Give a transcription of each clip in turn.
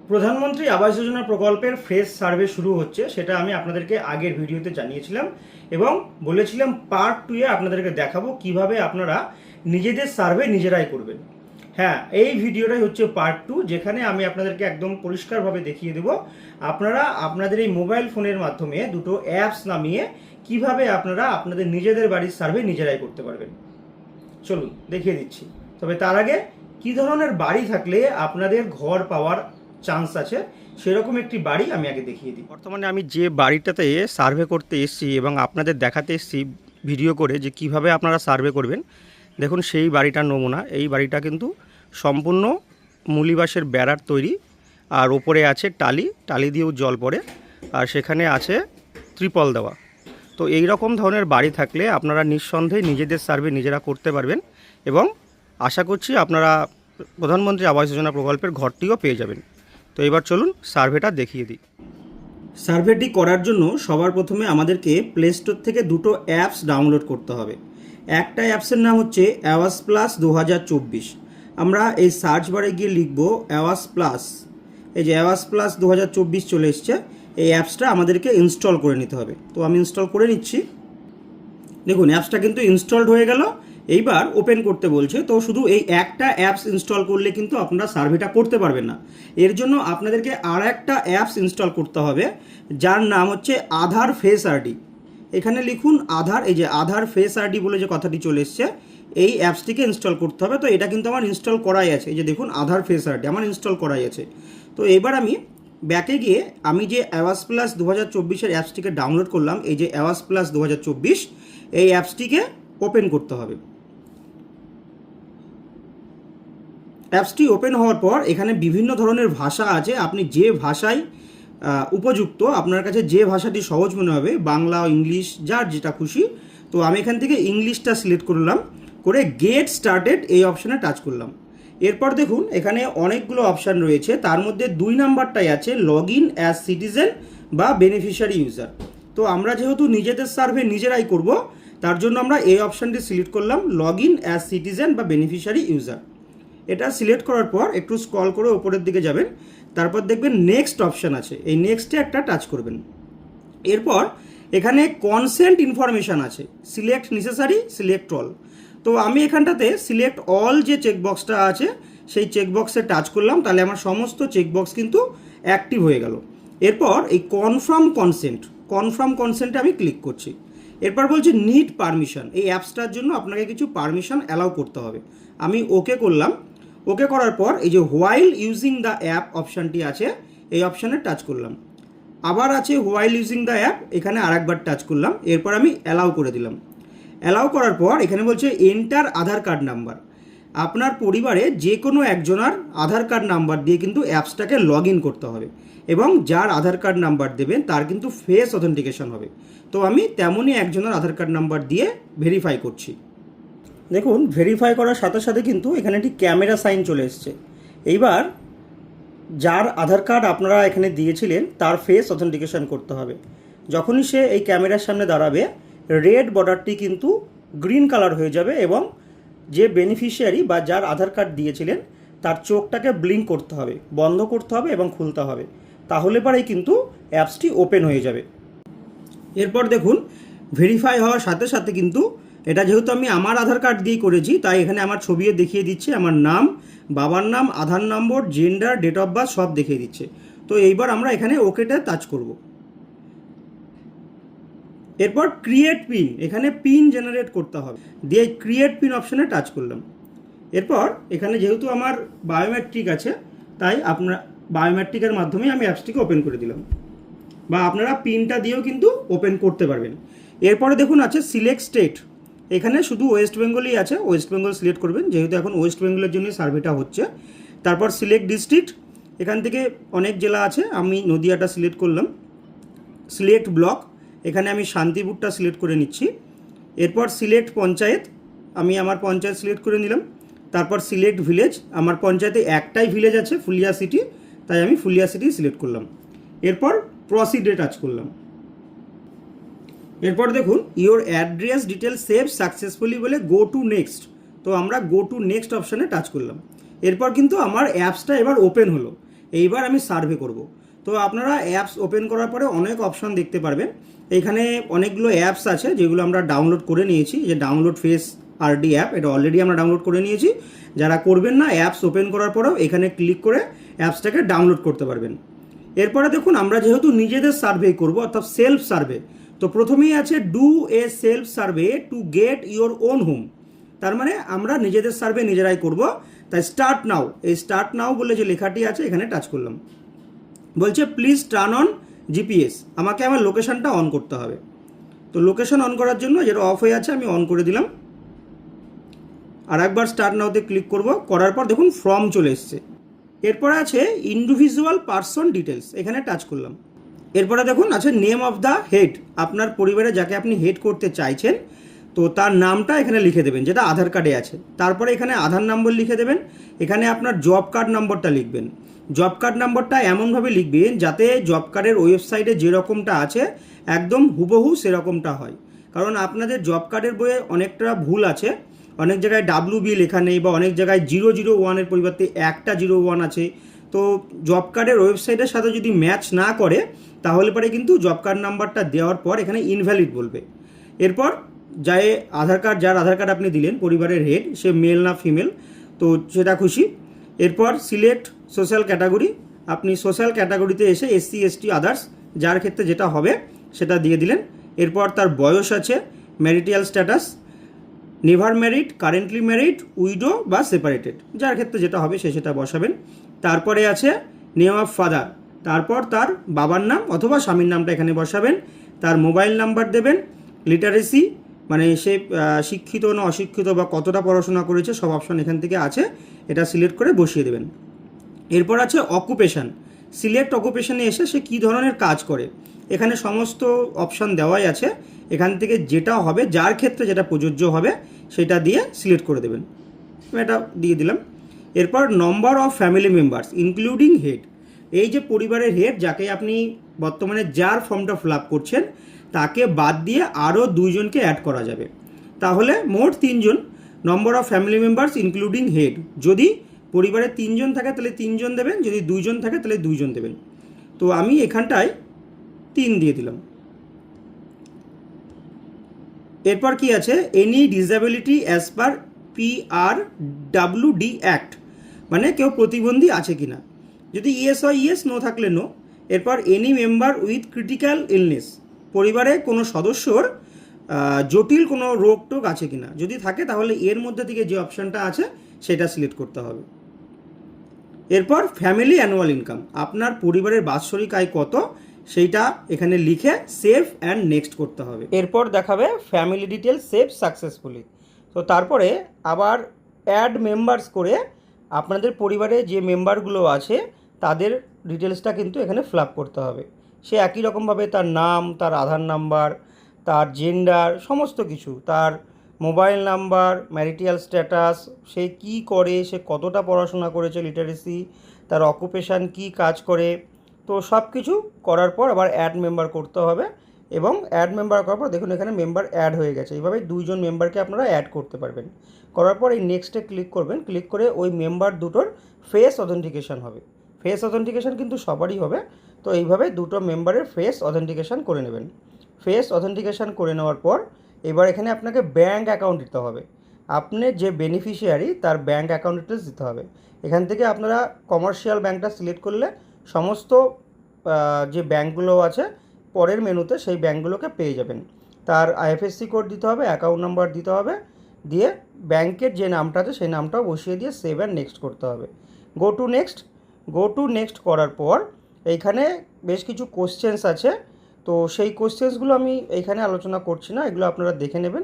প্রধানমন্ত্রী আবাস যোজনা প্রকল্পের fresh survey শুরু হচ্ছে, সেটা আমি আপনাদেরকে আগের ভিডিওতে জানিয়েছিলাম এবং বলেছিলাম পার্ট 2 এ আপনাদেরকে দেখাবো কিভাবে আপনারা নিজেদের সার্ভে নিজেরাই করবেন। হ্যাঁ, এই ভিডিওটাই হচ্ছে পার্ট 2, যেখানে আমি আপনাদেরকে একদম পরিষ্কারভাবে দেখিয়ে দেবো আপনারা আপনাদের এই মোবাইল ফোনের মাধ্যমে দুটো অ্যাপস নামিয়ে কিভাবে আপনারা আপনাদের নিজেদের বাড়ির সার্ভে নিজেরাই করতে পারবেন। চলুন দেখিয়ে দিচ্ছি। তবে তার আগে কি ধরনের বাড়ি থাকলে আপনাদের ঘর পাওয়ার চান্স আছে সেরকম একটি বাড়ি আমি আগে দেখিয়ে দিই। বর্তমানে আমি যে বাড়িটাতে সার্ভে করতে এসেছি এবং আপনাদের দেখাতে এসেছি ভিডিও করে যে কিভাবে আপনারা সার্ভে করবেন, দেখুন সেই বাড়িটার নমুনা। এই বাড়িটা কিন্তু সম্পূর্ণ মুলিবাসের বেড়ার তৈরি, আর ওপরে আছে টালি দিয়েও জল পড়ে, আর সেখানে আছে ত্রিপল দেওয়া। তো এই রকম ধরনের বাড়ি থাকলে আপনারা নিঃসন্দেহে নিজেদের সার্ভে নিজেরা করতে পারবেন এবং আশা করছি আপনারা প্রধানমন্ত্রী আবাস যোজনা প্রকল্পের ঘরটিও পেয়ে যাবেন। তো এবার চলুন সার্ভেটা দেখিয়ে দিই। সার্ভেটি করার জন্য সবার প্রথমে আমাদেরকে প্লে স্টোর থেকে দুটো অ্যাপস ডাউনলোড করতে হবে। একটা অ্যাপসের নাম হচ্ছে আওয়াজ প্লাস 2024। আমরা এই সার্চ বারে গিয়ে লিখব আওয়াজ প্লাস। এই যে আওয়াজ প্লাস 2024 চলে এসছে। এই অ্যাপসটা আমাদেরকে ইনস্টল করে নিতে হবে। তো আমি ইনস্টল করে নিচ্ছি। দেখুন অ্যাপসটা কিন্তু ইনস্টলড হয়ে গেল। এইবার ওপেন করতে বলছে। তো শুধু এই একটা অ্যাপস ইনস্টল করলে কিন্তু আপনারা সার্ভেটা করতে পারবেন না। এর জন্য আপনাদেরকে আর একটা অ্যাপস ইনস্টল করতে হবে, যার নাম হচ্ছে আধার ফেস আইডি। এখানে লিখুন আধার, এই যে আধার ফেস আইডি বলে যে কথাটি চলে এসছে, এই অ্যাপসটিকে ইনস্টল করতে হবে। তো এটা কিন্তু আমার ইনস্টল করাই আছে। এই যে দেখুন আধার ফেস আইডি আমার ইনস্টল করাই আছে। তো এবার আমি ব্যাকে গিয়ে আমি যে আওয়াজ প্লাস 2024-এর অ্যাপসটিকে ডাউনলোড করলাম, এই যে আওয়াজ প্লাস 2024, এই অ্যাপসটিকে ওপেন করতে হবে। অ্যাপসটি ওপেন হওয়ার পর এখানে বিভিন্ন ধরনের ভাষা আছে। আপনি যে ভাষায় উপযুক্ত, আপনার কাছে যে ভাষাটি সহজ মনে হবে, বাংলা, ইংলিশ, যার যেটা খুশি। তো আমি এখান থেকে ইংলিশটা সিলেক্ট করলাম, করে গেট স্টার্টেড এই অপশানে টাচ করলাম। এরপর দেখুন এখানে অনেকগুলো অপশান রয়েছে, তার মধ্যে 2 নাম্বারটাই আছে লগ ইন অ্যাজ সিটিজেন বা বেনিফিশিয়ারি ইউজার। তো আমরা যেহেতু নিজেদের সার্ভে নিজেরাই করব, তার জন্য আমরা এই অপশানটি সিলেক্ট করলাম, লগ ইন অ্যাজ সিটিজেন বা বেনিফিশিয়ারি ইউজার। এটা সিলেক্ট করার পর একটু স্ক্রল করে উপরের দিকে যাবেন, তারপর দেখবেন নেক্সট অপশান আছে, এই নেক্সটে একটা টাচ করবেন। এরপর এখানে কনসেন্ট ইনফরমেশান আছে, সিলেক্ট নেসেসারি, সিলেক্ট অল। তো আমি এখানটাতে সিলেক্ট অল যে চেকবক্সটা আছে সেই চেকবক্সে টাচ করলাম, তাহলে আমার সমস্ত চেকবক্স কিন্তু অ্যাক্টিভ হয়ে গেল। এরপর এই কনফার্ম কনসেন্টে আমি ক্লিক করছি। এরপর বলছে নিড পারমিশন, এই অ্যাপসটার জন্য আপনাকে কিছু পারমিশন অ্যালাউ করতে হবে। আমি ওকে করলাম। ওকে করার পর এই যে হোয়াইল ইউজিং দ্য অ্যাপ অপশানটি আছে, এই অপশানে টাচ করলাম। আবার আছে হোয়াইল ইউজিং দ্য অ্যাপ, এখানে আরেকবার টাচ করলাম। এরপর আমি অ্যালাউ করে দিলাম। অ্যালাউ করার পর এখানে বলছে এন্টার আধার কার্ড নাম্বার। আপনার পরিবারে যে কোনো একজনের আধার কার্ড নাম্বার দিয়ে কিন্তু অ্যাপসটাকে লগ ইন করতে হবে এবং যার আধার কার্ড নাম্বার দেবেন তার কিন্তু ফেস অথেন্টিকেশন হবে। তো আমি তেমনই একজনের আধার কার্ড নাম্বার দিয়ে ভেরিফাই করছি। দেখুন ভেরিফাই করার সাথে সাথে কিন্তু এখানে একটি ক্যামেরা সাইন চলে এসছে। এইবার যার আধার কার্ড আপনারা এখানে দিয়েছিলেন তার ফেস অথেন্টিকেশন করতে হবে। যখনই সে এই ক্যামেরার সামনে দাঁড়াবে, রেড বর্ডারটি কিন্তু গ্রিন কালার হয়ে যাবে এবং যে বেনিফিশিয়ারি বা যার আধার কার্ড দিয়েছিলেন তার চোখটাকে ব্লিঙ্ক করতে হবে, বন্ধ করতে হবে এবং খুলতে হবে, তাহলে পরেই কিন্তু অ্যাপসটি ওপেন হয়ে যাবে। এরপর দেখুন ভেরিফাই হওয়ার সাথে সাথে কিন্তু এটা যেহেতু আমি আমার আধার কার্ড দিয়ে করেছি, তাই এখানে আমার ছবিও দেখিয়ে দিচ্ছে, আমার নাম, বাবার নাম, আধার নম্বর, জেন্ডার, ডেট অফ বার্থ সব দেখিয়ে দিচ্ছে। তো এইবার আমরা এখানে ওকেটা টাচ করব। এরপর ক্রিয়েট পিন, এখানে পিন জেনারেট করতে হবে, দিয়ে ক্রিয়েট পিন অপশানে টাচ করলাম। এরপর এখানে যেহেতু আমার বায়োমেট্রিক আছে, তাই আপনার বায়োমেট্রিকের মাধ্যমে আমি অ্যাপসটিকে ওপেন করে দিলাম, বা আপনারা পিনটা দিয়েও কিন্তু ওপেন করতে পারবেন। এরপরে দেখুন আছে সিলেক্ট স্টেট, এখানে শুধু ওয়েস্ট বেঙ্গলই আছে, ওয়েস্ট বেঙ্গল সিলেক্ট করবেন যেহেতু এখন ওয়েস্ট বেঙ্গলের জন্য সার্ভেটা হচ্ছে। তারপর সিলেক্ট ডিস্ট্রিক্ট, এখান থেকে অনেক জেলা আছে, আমি নদিয়াটা সিলেক্ট করলাম। সিলেক্ট ব্লক, এখানে আমি শান্তিপুরটা সিলেক্ট করে নিচ্ছি। এরপর সিলেক্ট পঞ্চায়েত, আমি আমার পঞ্চায়েত সিলেক্ট করে নিলাম। তারপর সিলেক্ট ভিলেজ, আমার পঞ্চায়েতে একটাই ভিলেজ আছে, ফুলিয়া সিটি, তাই আমি ফুলিয়া সিটি সিলেক্ট করলাম। এরপর প্রসিডে টাচ করলাম। এরপর দেখুন your address detail save successfully বলে গো টু নেক্সট। তো আমরা গো টু নেক্সট অপশানে টাচ করলাম। এরপর কিন্তু আমার অ্যাপসটা এবার ওপেন হলো এইবার আমি সার্ভে করব। তো আপনারা অ্যাপস ওপেন করার পরে অনেক অপশান দেখতে পারবেন। এখানে অনেকগুলো অ্যাপস আছে যেগুলো আমরা ডাউনলোড করে নিয়েছি, যে ডাউনলোড ফেস আরডি অ্যাপ, এটা অলরেডি আমরা ডাউনলোড করে নিয়েছি। যারা করবেন না, অ্যাপস ওপেন করার পরেও এখানে ক্লিক করে অ্যাপসটাকে ডাউনলোড করতে পারবেন। এরপরে দেখুন, আমরা যেহেতু নিজেদের সার্ভে করব অর্থাৎ সেলফ সার্ভে, তো প্রথমেই আছে do a self survey to get your own home. তার মানে আমরা নিজেদের সার্ভে নিজেরাই করব। তাই স্টার্ট নাও, এই স্টার্ট নাও বলে যে লেখাটি আছে এখানে টাচ করলাম। বলছে প্লিজ টার্ন অন জিপিএস, আমাকে আমার লোকেশনটা অন করতে হবে। তো লোকেশন অন করার জন্য, যেটা অফ হয়ে আছে, আমি অন করে দিলাম। আর একবার স্টার্ট নাওতে ক্লিক করব, করার পর দেখুন ফর্ম চলে এসছে। এরপরে আছে ইন্ডিভিজুয়াল পার্সন ডিটেলস, এখানে টাচ করলাম। এরপরে দেখুন আছে নেম অফ দ্য হেড, আপনার পরিবারে যাকে আপনি হেড করতে চাইছেন তো তার নামটা এখানে লিখে দেবেন, যেটা আধার কার্ডে আছে। তারপরে এখানে আধার নম্বর লিখে দেবেন। এখানে আপনার জব কার্ড নম্বরটা লিখবেন। জব কার্ড নম্বরটা এমনভাবে লিখবেন যাতে জব কার্ডের ওয়েবসাইটে যেরকমটা আছে একদম হুবহু সেরকমটা হয়। কারণ আপনাদের জব কার্ডের বইয়ে অনেকটা ভুল আছে, অনেক জায়গায় WB লেখা নেই, বা অনেক জায়গায় 001-এর পরিবর্তে একটা 01 আছে। তো জব কার্ডের ওয়েবসাইটের সাথে যদি ম্যাচ না করে তাহলে পরে কিন্তু জব কার্ড নাম্বারটা দেওয়ার পর এখানে ইনভ্যালিড বলবে। এরপর যার আধার কার্ড আপনি দিলেন পরিবারের হেড, সে মেল না ফিমেল, তো সেটা খুশি। এরপর সিলেক্ট সোশ্যাল ক্যাটাগরি, আপনি সোশ্যাল ক্যাটাগরিতে এসে SC ST আদার্স যার ক্ষেত্রে যেটা হবে সেটা দিয়ে দিলেন। এরপর তার বয়স আছে, marital status, never married, currently married, widow বা সেপারেটেড, যার ক্ষেত্রে যেটা হবে সেটা বসাবেন। তারপরে আছে নেম অফ ফাদার, তারপর তার বাবার নাম অথবা স্বামীর নামটা এখানে বসাবেন। তার মোবাইল নাম্বার দেবেন। লিটারেসি মানে সে শিক্ষিত না অশিক্ষিত বা কতটা পড়াশোনা করেছে সব অপশন এখান থেকে আছে, এটা সিলেক্ট করে বসিয়ে দেবেন। এরপর আছে অকুপেশান, সিলেক্ট অকুপেশানে এসে সে কী ধরনের কাজ করে, এখানে সমস্ত অপশান দেওয়াই আছে। এখান থেকে যেটা হবে, যার ক্ষেত্রে যেটা প্রযোজ্য হবে সেটা দিয়ে সিলেক্ট করে দেবেন। আমি এটা দিয়ে দিলাম। এরপর নম্বর of family members including head, এই যে পরিবারের হেড যাকে আপনি বর্তমানে যার ফর্মটা ফিল আপ করছেন তাকে বাদ দিয়ে আরও 2 জনকে অ্যাড করা যাবে, তাহলে মোট 3 জন। Number of family members including head, যদি পরিবারে 3 জন থাকে তাহলে 3 জন দেবেন, যদি 2 জন থাকে তাহলে 2 জন দেবেন। তো আমি এখানটায় 3 দিয়ে দিলাম। এরপর কি আছে, any disability as per PRWD act, মানে কেউ প্রতিবন্ধী আছে কিনা, যদি ইয়েস হয় ইয়েস, নো থাকলে নো। এরপর any member with critical illness, পরিবারে কোনো সদস্যর জটিল কোনো রোগ টোগ আছে কিনা, যদি থাকে তাহলে এর মধ্যে থেকে যে অপশানটা আছে সেটা সিলেক্ট করতে হবে। এরপর ফ্যামিলি অ্যানুয়াল ইনকাম, আপনার পরিবারের বাৎসরিক আয় কত সেইটা এখানে লিখে সেভ অ্যান্ড নেক্সট করতে হবে। এরপর দেখাবে ফ্যামিলি ডিটেল সেভ সাকসেসফুলি। তো তারপরে আবার অ্যাড মেম্বার্স করে আপনাদের পরিবারে যে মেম্বারগুলো আছে তাদের ডিটেলসটা কিন্তু এখানে ফিল আপ করতে হবে। সে একই রকমভাবে তার নাম, তার আধার নাম্বার, তার জেন্ডার, সমস্ত কিছু, তার মোবাইল নাম্বার, ম্যারিটাল স্ট্যাটাস, সে কি করে, সে কতটা পড়াশোনা করেছে, লিটারেসি, তার অকুপেশান কি কাজ করে, তো সব কিছু করার পর আবার অ্যাড মেম্বার করতে হবে। এবং অ্যাড মেম্বার করার পর দেখুন এখানে মেম্বার অ্যাড হয়ে গেছে। এইভাবে 2 জন মেম্বারকে আপনারা অ্যাড করতে পারবেন। করার পর এই নেক্সটে ক্লিক করবেন, ক্লিক করে ওই মেম্বার দুটোর ফেস অথেন্টিকেশন হবে। ফেস অথেন্টিকেশন কিন্তু সবারই হবে, তো এইভাবে 2টো মেম্বারের ফেস অথেন্টিকেশন করে নেবেন। ফেস অথেন্টিকেশন করে নেওয়ার পর এবার এখানে আপনাকে ব্যাঙ্ক অ্যাকাউন্ট দিতে হবে। আপনি যে বেনিফিশিয়ারি তার ব্যাঙ্ক অ্যাকাউন্ট ডিটেলস দিতে হবে। এখান থেকে আপনারা কমার্শিয়াল ব্যাঙ্কটা সিলেক্ট করলে সমস্ত যে ব্যাঙ্কগুলো আছে পরের মেনুতে সেই ব্যাঙ্কগুলোকে পেয়ে যাবেন। তার IFSC কোড দিতে হবে, অ্যাকাউন্ট নাম্বার দিতে হবে, দিয়ে ব্যাঙ্কের যে নামটা আছে সেই নামটাও বসিয়ে দিয়ে সেভ অ্যান্ড নেক্সট করতে হবে। গো টু নেক্সট করার পর এইখানে বেশ কিছু কোশ্চেন্স আছে, তো সেই কোশ্চেন্সগুলো আমি এইখানে আলোচনা করছি না, এগুলো আপনারা দেখে নেবেন।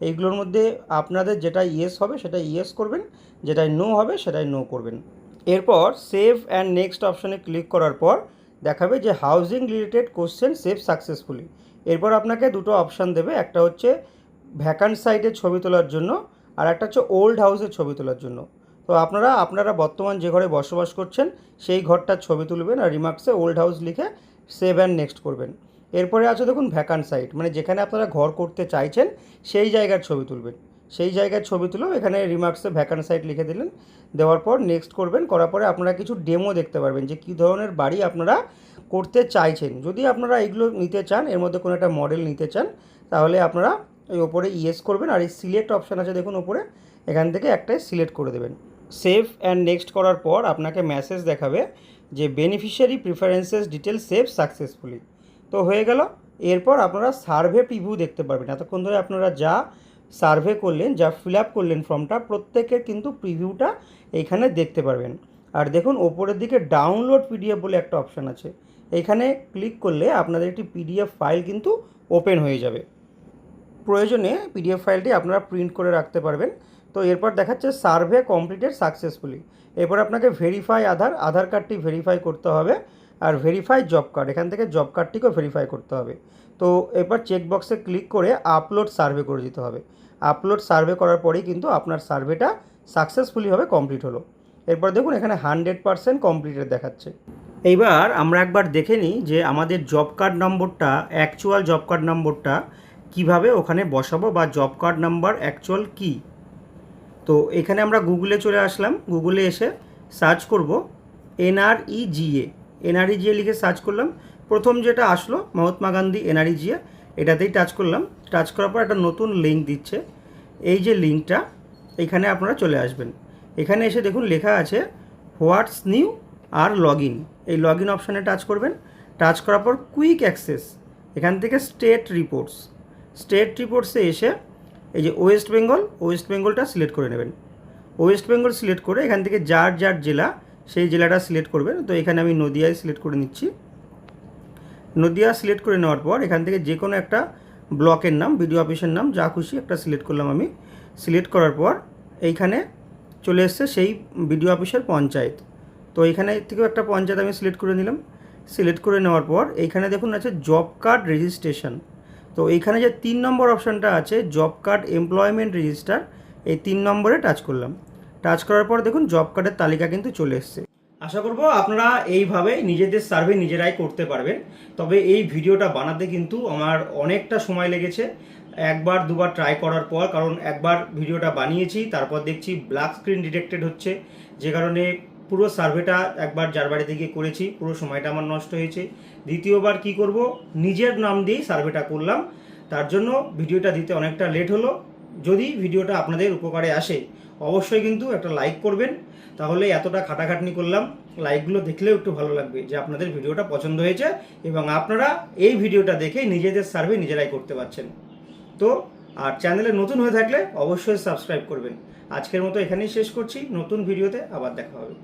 এইগুলোর মধ্যে আপনাদের যেটা ইয়েস হবে সেটা ইয়েস করবেন, যেটাই নো হবে সেটাই নো করবেন। এরপর সেভ অ্যান্ড নেক্সট অপশানে ক্লিক করার পর দেখাবে যে housing related question save successfully. এরপর আপনাকে 2টো অপশান দেবে, একটা হচ্ছে ভ্যাকান্ট সাইটের ছবি তোলার জন্য, আর একটা হচ্ছে ওল্ড হাউসের ছবি তোলার জন্য। তো আপনারা বর্তমান যে ঘরে বসবাস করছেন সেই ঘরটার ছবি তুলবেন আর রিমার্কসে ওল্ড হাউস লিখে সেভ অ্যান্ড নেক্সট করবেন। এরপরে আছে দেখুন ভ্যাকান্ট সাইট, মানে যেখানে আপনারা ঘর করতে চাইছেন সেই জায়গার ছবি তুলবেন। সেই জায়গায় ছবি তুলেও এখানে রিমার্কসে ভ্যাকান্ট সাইট লিখে দিলেন, দেওয়ার পর নেক্সট করবেন। করার পরে আপনারা কিছু ডেমো দেখতে পারবেন যে কী ধরনের বাড়ি আপনারা করতে চাইছেন। যদি আপনারা এগুলো নিতে চান, এর মধ্যে কোনো একটা মডেল নিতে চান, তাহলে আপনারা এই ওপরে ইয়েস করবেন, আর এই সিলেক্ট অপশান আছে দেখুন ওপরে, এখান থেকে একটাই সিলেক্ট করে দেবেন। সেভ অ্যান্ড নেক্সট করার পর আপনাকে মেসেজ দেখাবে যে beneficiary preferences detail save successfully. তো হয়ে গেল। এরপর আপনারা সার্ভে প্রিভিউ দেখতে পারবেন। এতক্ষণ ধরে আপনারা যা সার্ভে করলেন, যা ফিল আপ করলেন ফর্মটা, প্রত্যেকের কিন্তু প্রিভিউটা এইখানে দেখতে পারবেন। আর দেখুন ওপরের দিকে ডাউনলোড পিডিএফ বলে একটা অপশান আছে, এখানে ক্লিক করলে আপনাদের একটি পিডিএফ ফাইল কিন্তু ওপেন হয়ে যাবে। প্রয়োজনে পিডিএফ ফাইলটি আপনারা প্রিন্ট করে রাখতে পারবেন। তো এরপর দেখাচ্ছে সার্ভে কমপ্লিটেড সাকসেসফুলি। এরপর আপনাকে ভেরিফাই আধার কার্ডটি ভেরিফাই করতে হবে, আর ভেরিফাই জব কার্ড, এখান থেকে জব কার্ডটিকেও ভেরিফাই করতে হবে। তো এরপর চেকবক্সে ক্লিক করে আপলোড সার্ভে করে দিতে হবে। আপলোড সার্ভে করার পরেই কিন্তু আপনার সার্ভেটা সাকসেসফুলিভাবে কমপ্লিট হলো। এরপর দেখুন এখানে 100% কমপ্লিটেড দেখাচ্ছে। এইবার আমরা একবার দেখে নিই যে আমাদের জব কার্ড নম্বরটা, অ্যাকচুয়াল জব কার্ড নম্বরটা কিভাবে ওখানে বসাবো, বা জব কার্ড নাম্বার অ্যাকচুয়াল কী। তো এখানে আমরা গুগলে চলে আসলাম। গুগলে এসে সার্চ করব এনআরইজিএ লিখে সার্চ করলাম। প্রথম যেটা আসলো মহাত্মা গান্ধী এনআরইজিএ, এটাতেই টাচ করলাম। টাচ করার পর একটা নতুন লিঙ্ক দিচ্ছে। এই যে লিঙ্কটা, এখানে আপনারা চলে আসবেন। এখানে এসে দেখুন লেখা আছে হোয়াটস নিউ আর লগ ইন। এই লগ ইন অপশানে টাচ করবেন। টাচ করার পর কুইক অ্যাক্সেস, এখান থেকে স্টেট রিপোর্টসে এসে এই যে ওয়েস্ট বেঙ্গলটা সিলেক্ট করে নেবেন। ওয়েস্ট বেঙ্গল সিলেক্ট করে এখান থেকে যার জেলা, সেই জেলাটা সিলেক্ট করবেন। তো এখানে আমি নদিয়ায় সিলেক্ট করে নিচ্ছি। নদিয়া সিলেক্ট করে নেওয়ার পর এখান থেকে যে কোনো একটা ব্লকের নাম, বিডিও অফিসের নাম, যা খুশি একটা সিলেক্ট করলাম আমি। সিলেক্ট করার পর এইখানে চলে এসছে সেই বিডিও অফিসের পঞ্চায়েত। তো এইখানে থেকেও একটা পঞ্চায়েত আমি সিলেক্ট করে নিলাম। সিলেক্ট করে নেওয়ার পর এইখানে দেখুন আছে জব কার্ড রেজিস্ট্রেশন। তো এইখানে যে 3 নম্বর অপশানটা আছে জব কার্ড এমপ্লয়মেন্ট রেজিস্টার, এই 3 নম্বরে টাচ করলাম। টাচ করার পর দেখুন জব কার্ডের তালিকা কিন্তু চলে এসছে। আশা করব আপনারা এইভাবে নিজেদের সার্ভে নিজেরাই করতে পারবেন। তবে এই ভিডিওটা বানাতে কিন্তু আমার অনেকটা সময় লেগেছে, একবার দুবার ট্রাই করার পর। কারণ একবার ভিডিওটা বানিয়েছি, তারপর দেখছি ব্ল্যাক স্ক্রিন ডিটেক্টেড হচ্ছে, যে কারণে পুরো সার্ভেটা একবার যার বাড়িতে গিয়ে করেছি, পুরো সময়টা আমার নষ্ট হয়েছে। দ্বিতীয়বার কি করব, নিজের নাম দিয়েই সার্ভেটা করলাম, তার জন্য ভিডিওটা দিতে অনেকটা লেট হলো। যদি ভিডিওটা আপনাদের উপকারে আসে অবশ্যই কিন্তু একটা লাইক করবেন, তাহলে এতটা খাটাখাটনি করলাম, লাইকগুলো দেখলেও একটু ভালো লাগবে যে আপনাদের ভিডিওটা পছন্দ হয়েছে এবং আপনারা এই ভিডিওটা দেখে নিজেদের সার্ভে নিজেরাই করতে পারছেন। তো আর চ্যানেলে নতুন হয়ে থাকলে অবশ্যই সাবস্ক্রাইব করবেন। আজকের মতো এখানেই শেষ করছি, নতুন ভিডিওতে আবার দেখা হবে।